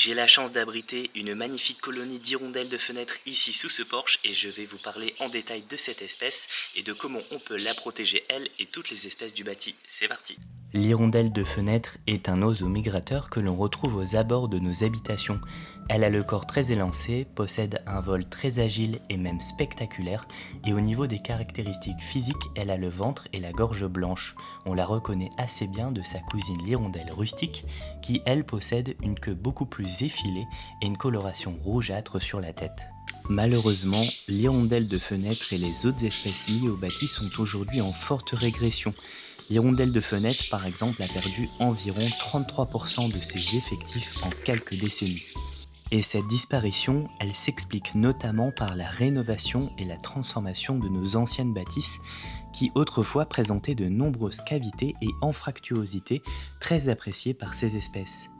J'ai la chance d'abriter une magnifique colonie d'hirondelles de fenêtres ici sous ce porche et je vais vous parler en détail de cette espèce et de comment on peut la protéger elle et toutes les espèces du bâti. C'est parti. L'hirondelle de fenêtre est un oiseau migrateur que l'on retrouve aux abords de nos habitations. Elle a le corps très élancé, possède un vol très agile et même spectaculaire, et au niveau des caractéristiques physiques, elle a le ventre et la gorge blanche. On la reconnaît assez bien de sa cousine l'hirondelle rustique, qui elle possède une queue beaucoup plus effilée et une coloration rougeâtre sur la tête. Malheureusement, l'hirondelle de fenêtre et les autres espèces liées au bâti sont aujourd'hui en forte régression. L'hirondelle de fenêtre, par exemple, a perdu environ 33% de ses effectifs en quelques décennies. Et cette disparition, elle s'explique notamment par la rénovation et la transformation de nos anciennes bâtisses qui autrefois présentaient de nombreuses cavités et anfractuosités très appréciées par ces espèces.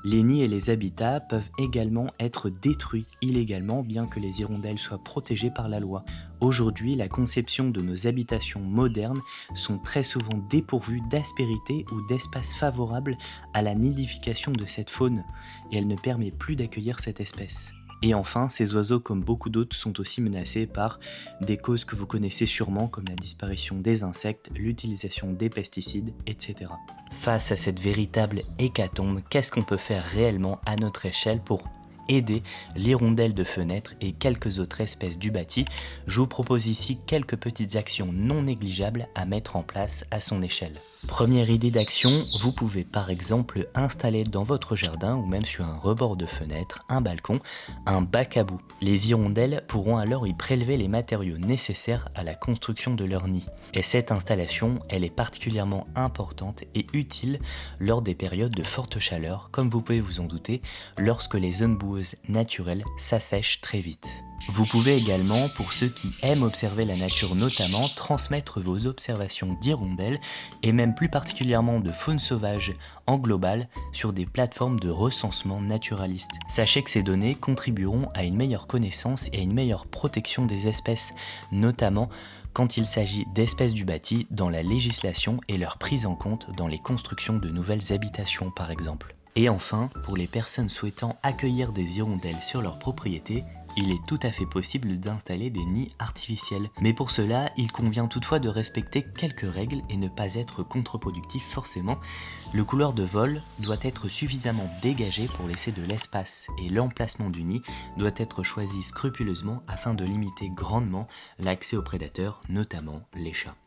Les nids et les habitats peuvent également être détruits illégalement bien que les hirondelles soient protégées par la loi. Aujourd'hui, la conception de nos habitations modernes sont très souvent dépourvues d'aspérité ou d'espace favorable à la nidification de cette faune et elle ne permet plus d'accueillir cette espèce. Et enfin, ces oiseaux, comme beaucoup d'autres, sont aussi menacés par des causes que vous connaissez sûrement, comme la disparition des insectes, l'utilisation des pesticides, etc. Face à cette véritable hécatombe, qu'est-ce qu'on peut faire réellement à notre échelle pour aider l'hirondelle de fenêtre et quelques autres espèces du bâti? Je vous propose ici quelques petites actions non négligeables à mettre en place à son échelle. Première idée d'action, vous pouvez par exemple installer dans votre jardin ou même sur un rebord de fenêtre, un balcon, un bac à boue. Les hirondelles pourront alors y prélever les matériaux nécessaires à la construction de leur nid. Et cette installation, elle est particulièrement importante et utile lors des périodes de forte chaleur, comme vous pouvez vous en douter, lorsque les zones boueuses naturelles s'assèchent très vite. Vous pouvez également, pour ceux qui aiment observer la nature notamment, transmettre vos observations d'hirondelles et même plus particulièrement de faune sauvage en global sur des plateformes de recensement naturaliste. Sachez que ces données contribueront à une meilleure connaissance et à une meilleure protection des espèces, notamment quand il s'agit d'espèces du bâti dans la législation et leur prise en compte dans les constructions de nouvelles habitations par exemple. Et enfin, pour les personnes souhaitant accueillir des hirondelles sur leur propriété, il est tout à fait possible d'installer des nids artificiels. Mais pour cela, il convient toutefois de respecter quelques règles et ne pas être contre-productif forcément. Le couloir de vol doit être suffisamment dégagé pour laisser de l'espace et l'emplacement du nid doit être choisi scrupuleusement afin de limiter grandement l'accès aux prédateurs, notamment les chats.